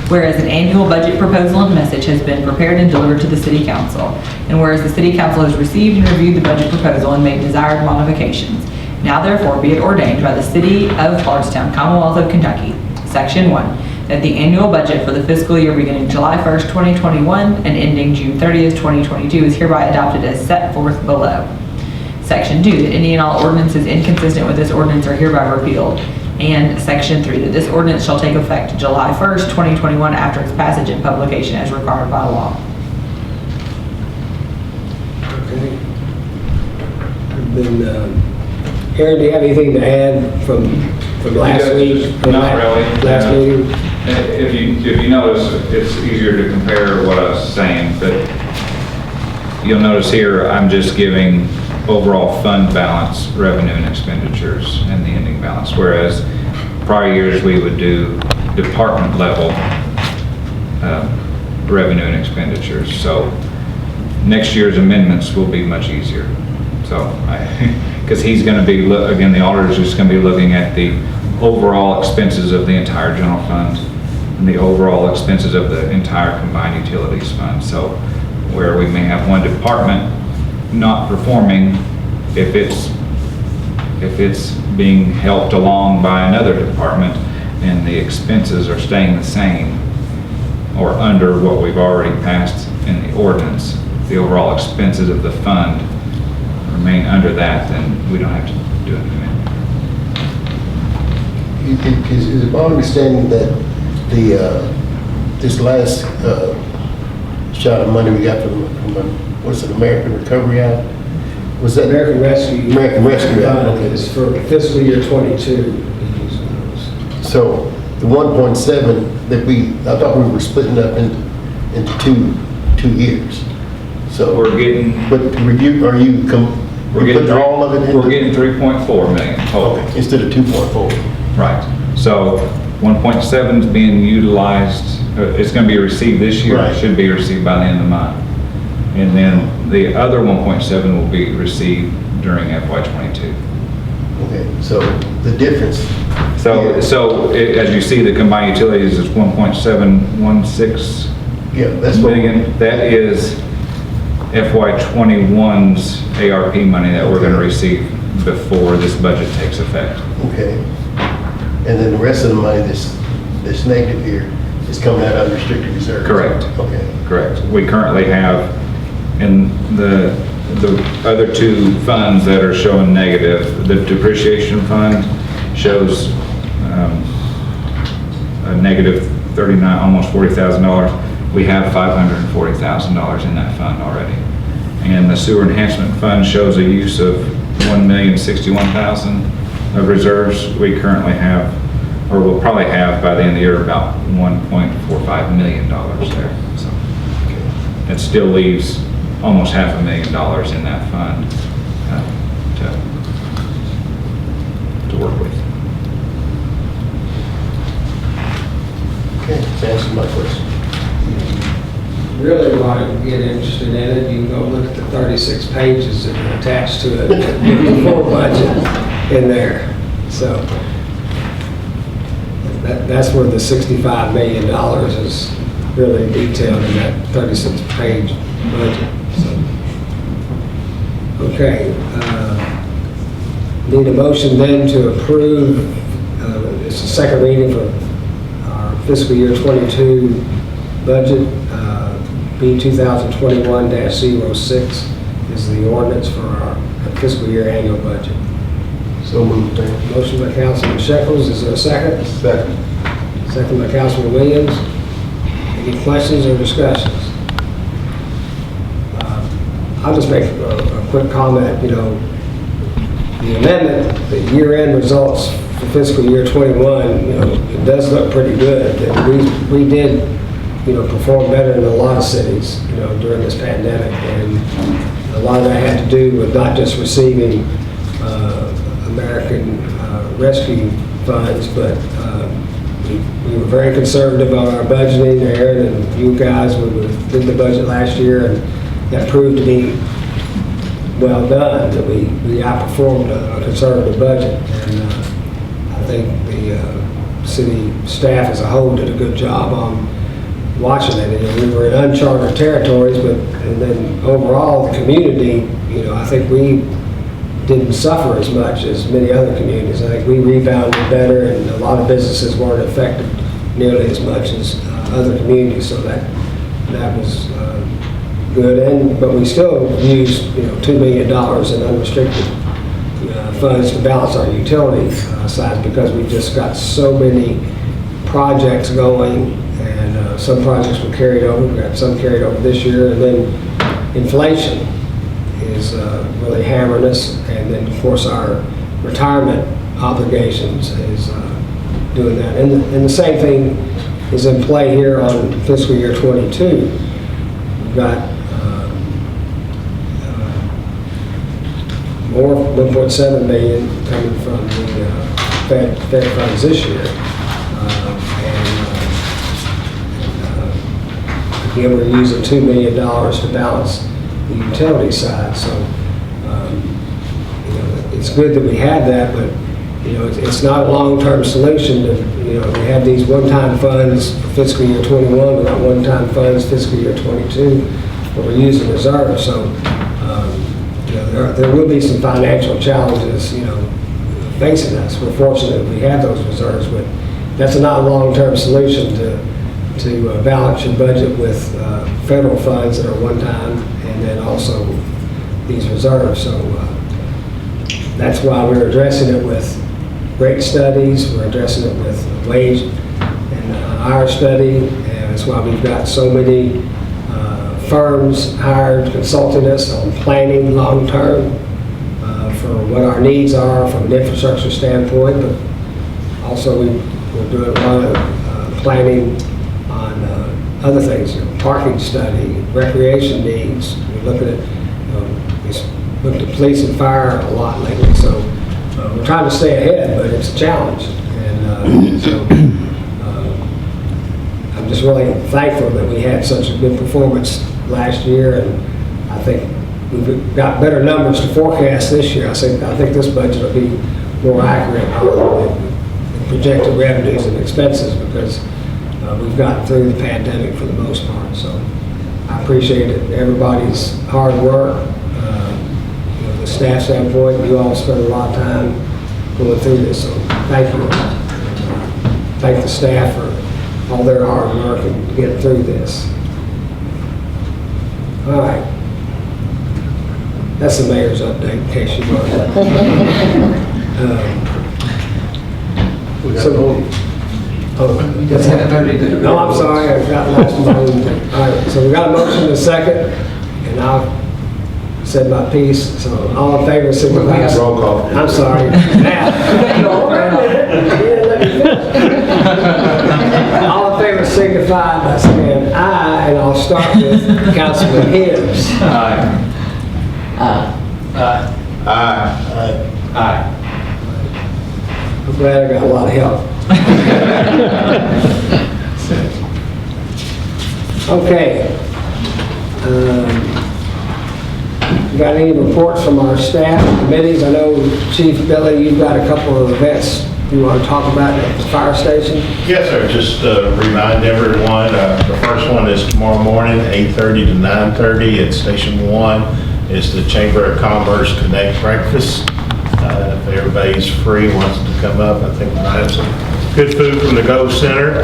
S8: Whereas an annual budget proposal and message has been prepared and delivered to the City Council, and whereas the City Council has received and reviewed the budget proposal and made desired modifications, now therefore be it ordained by the City of Bardstown, Commonwealth of Kentucky, Section 1, that the annual budget for the fiscal year beginning July 1st, 2021 and ending June 30th, 2022 is hereby adopted as set forth below. Section 2, that any and all ordinances inconsistent with this ordinance are hereby repealed. And Section 3, that this ordinance shall take effect July 1st, 2021 after its passage and publication as required by law.
S2: Okay. Then, Aaron, do you have anything to add from last week?
S11: Not really.
S2: Last meeting?
S11: If you notice, it's easier to compare what I was saying, but you'll notice here, I'm just giving overall fund balance, revenue and expenditures, and the ending balance, whereas prior years we would do department level revenue and expenditures. So next year's amendments will be much easier. So, because he's going to be, again, the auditor is just going to be looking at the overall expenses of the entire general fund and the overall expenses of the entire combined utilities fund. So where we may have one department not performing, if it's being helped along by another department and the expenses are staying the same or under what we've already passed in the ordinance, the overall expenses of the fund remain under that, then we don't have to do anything.
S3: Is it my understanding that this last shot of money we got from what's it, American Recovery Act? Was that
S2: American Rescue.
S3: American Rescue Act,
S2: Fund
S3: okay.
S2: is for fiscal year 22.
S3: So the 1.7 that I thought we were splitting up into two years. So
S11: We're getting,
S3: but
S11: we're getting
S3: all of it into?
S11: We're getting 3.4 million total.
S3: Okay, instead of 2.4.
S11: Right. So 1.7 is being utilized, it's going to be received this year.
S3: Right.
S11: It should be received by the end of the month. And then the other 1.7 will be received during FY22.
S3: Okay, so the difference.
S11: So as you see, the combined utilities is 1.716
S3: Yeah, that's what.
S11: million. That is FY21's ARP money that we're going to receive before this budget takes effect.
S3: Okay. And then the rest of the money that's negative here is coming out of unrestricted reserves?
S11: Correct.
S3: Okay.
S11: Correct. We currently have in the other two funds that are showing negative, the depreciation fund shows a negative 39, almost $40,000. We have $540,000 in that fund already. And the sewer enhancement fund shows a use of $1,061,000 of reserves. We currently have, or we'll probably have by the end of the year, about $1.45 million there. So that still leaves almost $500,000 in that fund to work with.
S3: Okay, that answers my question.
S2: Really want to get interested in it, you can go look at the 36 pages that are attached to it, the full budget in there. So that's where the $65 million is really detailed in that 36-page budget. So, okay, need a motion then to approve, it's the second reading for our fiscal year 22 budget. B 2021-06 is the ordinance for our fiscal year annual budget.
S3: So moved.
S2: Motion by Councilman Shekels, is there a second?
S3: Second.
S2: Second by Councilman Williams. Any questions or discussions? I'll just make a quick comment. You know, the amendment, the year-end results for fiscal year '21, it does look pretty good. And we did, perform better than a lot of cities, during this pandemic. And a lot of that had to do with not just receiving American Rescue Funds, but we were very conservative on our budgeting. Aaron and you guys, we did the budget last year, and that proved to be well done, that we outperformed a conservative budget. And I think the city staff as a whole did a good job on watching it. And we were in uncharted territories, and then overall, the community, I think we didn't suffer as much as many other communities. I think we rebounded better, and a lot of businesses weren't affected nearly as much as other communities, so that was good. But we still used, $2 million in unrestricted funds to balance our utility side, because we just got so many projects going, and some projects were carried over. We got some carried over this year, and then inflation is really hammering us, and then of course our retirement obligations is doing that. And the same thing is in play here on fiscal year '22. We've got more 1.7 million coming from the Fed funds this year. Again, we're using $2 million to balance the utility side, so it's good that we have that, but it's not a long-term solution to, we have these one-time funds for fiscal year '21, we got one-time funds fiscal year '22, but we're using reserves, so there will be some financial challenges, facing us. We're fortunate that we have those reserves, but that's not a long-term solution to balance your budget with federal funds that are one-time, and then also these reserves. So that's why we're addressing it with rate studies, we're addressing it with wage and hour study, and that's why we've got so many firms hired consulting us on planning long-term for what our needs are from an infrastructure standpoint, but also we're doing a lot of planning on other things, parking study, recreation needs. We're looking at, we looked at police and fire a lot lately, so we're trying to stay ahead, but it's a challenge. And so I'm just really thankful that we had such a good performance last year, and I think we've got better numbers to forecast this year. I think this budget will be more accurate on the projected revenues and expenses, because we've gotten through the pandemic for the most part. So I appreciate it, everybody's hard work. The staff standpoint, you all spend a lot of time going through this, so thank you. Thank the staff for all their hard work and getting through this. All right. That's the mayor's update, in case you were. No, I'm sorry, I got last motion. All right, so we got a motion and a second, and I've said my piece, so all in favor, signify.
S7: Roll call.
S2: I'm sorry. Now. All in favor, signify by saying aye, and I'll start with Councilman Hibbs.
S1: Aye.
S10: Aye.
S1: Aye.
S2: I'm glad I got a lot of help. Okay. Got any reports from our staff and committees? I know, Chief Billy, you've got a couple of events you want to talk about at the fire station?
S12: Yes, sir. Just remind everyone, the first one is tomorrow morning, 8:30 to 9:30 at Station 1. It's the Chamber of Commerce Connect Breakfast. If everybody's free, wants to come up, I think we'll have some good food from the Go Center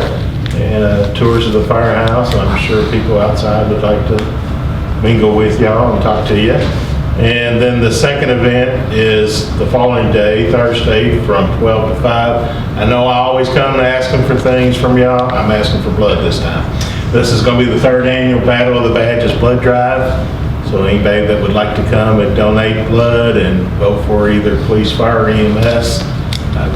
S12: and tours of the firehouse. I'm sure people outside would like to mingle with y'all and talk to you. And then the second event is the following day, Thursday, from 12 to 5. I know I always come and ask them for things from y'all. I'm asking for blood this time. This is going to be the 3rd annual Battle of the Badges blood drive. So anybody that would like to come and donate blood and vote for either police, fire, or EMS,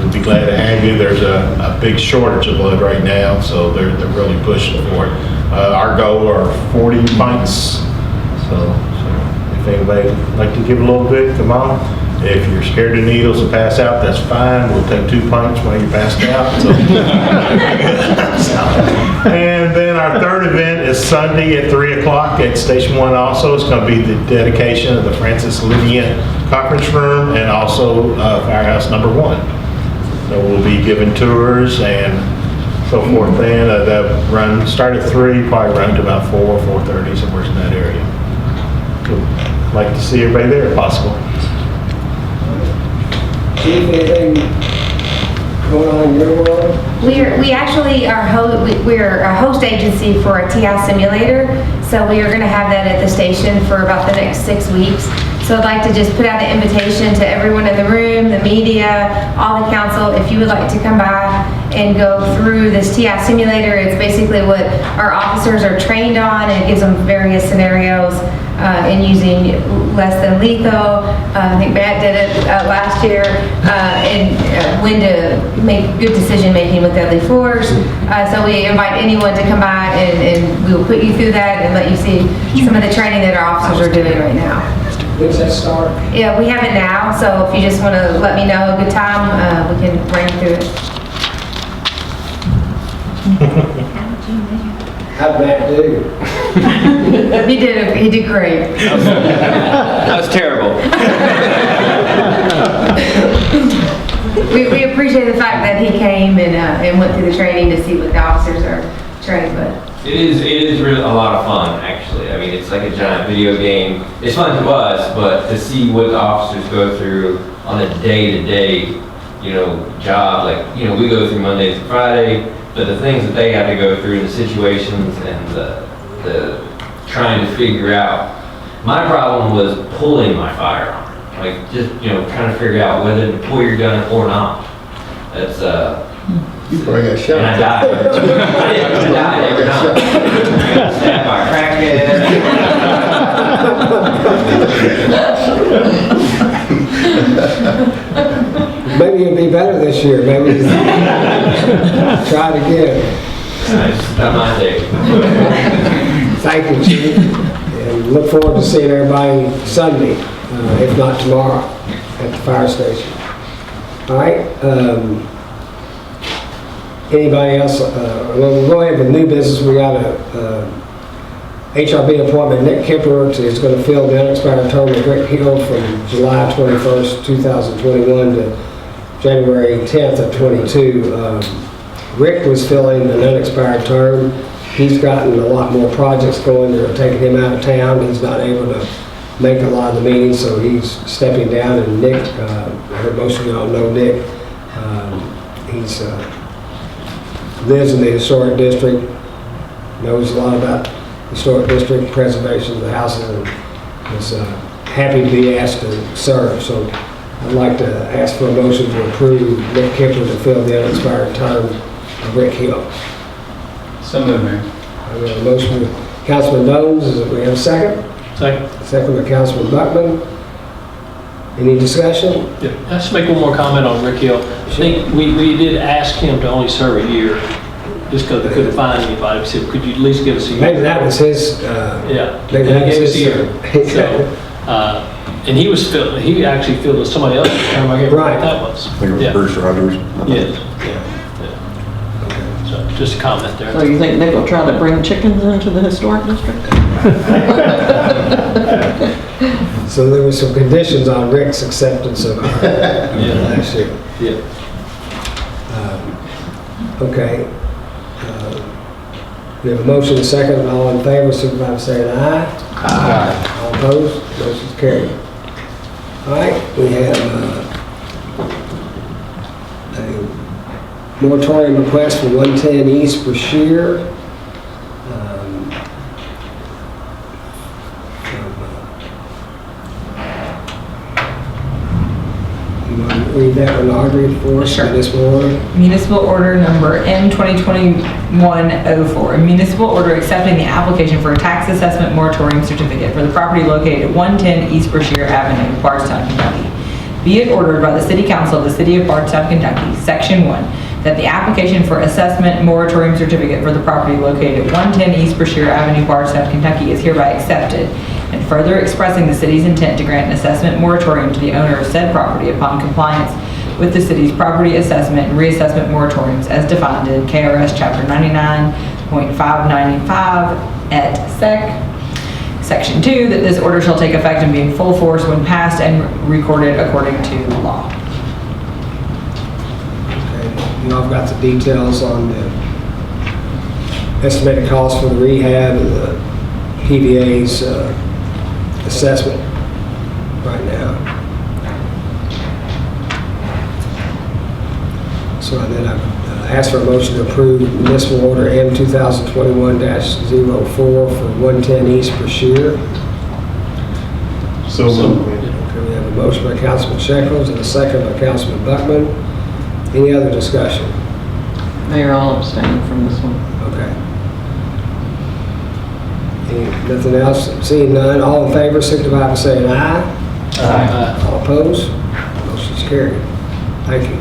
S12: We'd be glad to have you. There's a big shortage of blood right now, so they're really pushing for it. Our goal are 40 pints, so if anybody would like to give a little bit, come on. If you're scared of needles and pass out, that's fine. We'll take 2 pints while you're passed out. So. And then our third event is Sunday at 3 o'clock at Station 1 also. It's going to be the dedication of the Francis Lydian Conference Room and also Firehouse Number 1. So we'll be giving tours and so forth. And they'll start at 3, probably run to about 4, 4:30, somewhere in that area. We'd like to see everybody there if possible.
S2: Chief, anything going on in your world?
S6: We actually are we're a host agency for a TI simulator, so we are going to have that at the station for about the next 6 weeks. So I'd like to just put out an invitation to everyone in the room, the media, all the council, if you would like to come by and go through this TI simulator. It's basically what our officers are trained on, and it gives them various scenarios in using less than lethal. I think Matt did it last year, and when to make good decision making with deadly force. So we invite anyone to come by and we will put you through that and let you see some of the training that our officers are doing right now.
S2: When's that start?
S6: Yeah, we have it now, so if you just want to let me know a good time, we can run through it.
S2: How'd Matt do?
S6: He did great.
S13: That was terrible.
S6: We appreciate the fact that he came and went through the training to see what the officers are trained with.
S13: It is really a lot of fun, actually. I mean, it's like a giant video game. It's fun to us, but to see what the officers go through on a day-to-day, job, like, we go through Monday to Friday, but the things that they have to go through, the situations and the trying to figure out. My problem was pulling my firearm, like just, trying to figure out whether to pull your gun or not. That's,
S3: You probably got shot.
S13: and I died. I died every time. I got stabbed by a crackhead.
S2: Maybe it'll be better this year, maybe. Try it again.
S13: Nice, not my day.
S2: Thank you, Chief. And look forward to seeing everybody Sunday, if not tomorrow, at the fire station. All right. Anybody else? We'll go ahead with new business. We got a HRB appointment. Nick Kipper is going to fill the unexpired term of Rick Hill from July 21st, 2021 to January 10th of 22. Rick was filling an unexpired term. He's gotten a lot more projects going that are taking him out of town. He's not able to make a lot of the meetings, so he's stepping down. And Nick, I heard most of y'all know Nick. He's lives in the historic district, knows a lot about historic district preservation of the houses, and is happy to be asked to serve. So I'd like to ask for a motion to approve Nick Kipper to fill the unexpired term of Rick Hill.
S1: So moved, Mayor.
S2: I have a motion by Councilman Jones. Do we have a second?
S10: Second.
S2: Second by Councilman Buckman. Any discussion?
S10: Yeah, I'll just make one more comment on Rick Hill. I think we did ask him to only serve a year, just because we couldn't find anybody. We said, could you at least give us a year?
S2: Maybe that was his,
S10: Yeah.
S2: maybe that
S10: And he
S2: was
S10: gave us
S2: his
S10: a year. So, and he actually filled with somebody else's term. I can't remember what that was.
S5: I think it was
S10: Yeah.
S5: Bruce Rogers.
S10: Yes, yeah. So just a comment there.
S9: So you think Nick will try to bring chickens into the historic district?
S2: So there were some conditions on Rick's acceptance of our last year.
S10: Yeah.
S2: Okay. We have a motion and a second. All in favor, signify by saying aye. Aye. All opposed? Motion's carried. All right, we have a moratorium request for 110 East Brashear. You want to read that one, Audrey, for us?
S8: Sure.
S2: Municipal order?
S8: Municipal order number M2021-04, a municipal order accepting the application for a tax assessment moratorium certificate for the property located at 110 East Brashear Avenue, Bardstown, Kentucky. Be it ordered by the City Council of the City of Bardstown, Kentucky, Section 1, that the application for assessment moratorium certificate for the property located at 110 East Brashear Avenue, Bardstown, Kentucky is hereby accepted, and further expressing the city's intent to grant an assessment moratorium to the owner of said property upon compliance with the city's property assessment and reassessment moratoriums as defined in KRS Chapter 99.595 et sec. Section 2, that this order shall take effect and be in full force when passed and recorded according to law.
S2: Okay, you know, I've got the details on the estimated cost for the rehab and the PVA's assessment right now. So then I ask for a motion to approve municipal order M 2021-04 for 110 East Brashear.
S5: So moved.
S2: Okay, we have a motion by Councilman Shekels and a second by Councilman Buckman. Any other discussion?
S9: Mayor, I'll abstain from this one.
S2: Okay. Nothing else? Seeing none, all in favor, signify by saying aye.
S10: Aye.
S2: All opposed? Motion's carried. Thank you.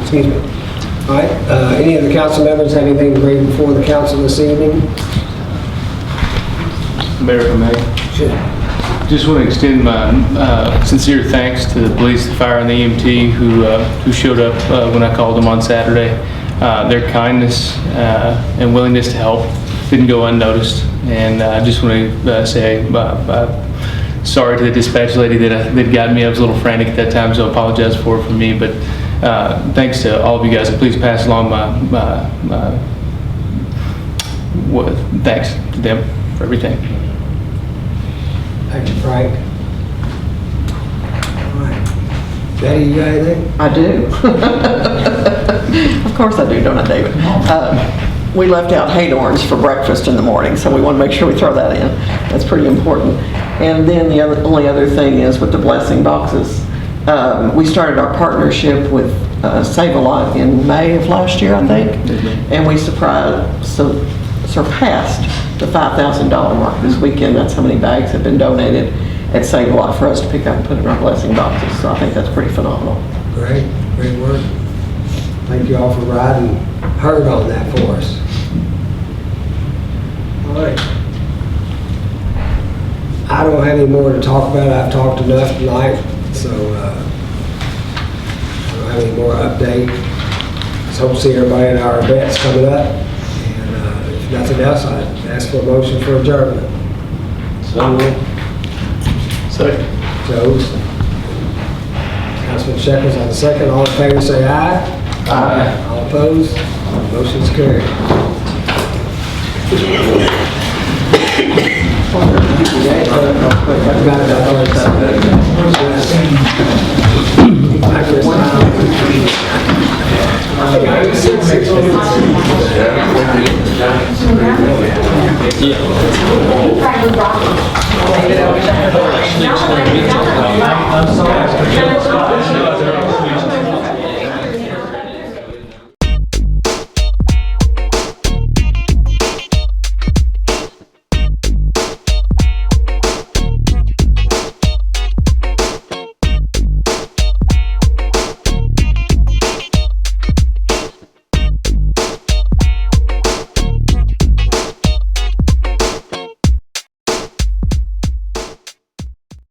S2: Excuse me. All right, any of the council members have anything to bring before the council this evening?
S14: Mayor, if I may.
S2: Sure.
S14: Just want to extend my sincere thanks to the police, the fire, and the EMT who showed up when I called them on Saturday. Their kindness and willingness to help didn't go unnoticed. And I just want to say sorry to the dispatch lady that got me. I was a little frantic at that time, so I apologize for me. But thanks to all of you guys, and please pass along my thanks to them for everything.
S2: Thank you, Frank. All right. Betty, you got anything?
S9: I do. Of course I do, don't I, David? We left out Haydorns for breakfast in the morning, so we want to make sure we throw that in. That's pretty important. And then the only other thing is with the blessing boxes. We started our partnership with Save a Lot in May of last year, I think, and we surpassed the $5,000 mark this weekend. That's how many bags have been donated at Save a Lot for us to pick up and put in our blessing boxes. So I think that's pretty phenomenal.
S2: Great, great work. Thank you all for riding hard on that for us. All right. I don't have any more to talk about. I've talked enough tonight, so I don't have any more update. Just hope to see everybody at our events coming up. And if nothing else, I'd ask for a motion for adjournment.
S10: So, second.
S2: Joe's. Councilman Shekels on the second. All in favor, say aye. Aye. All opposed? Motion's carried. Got it.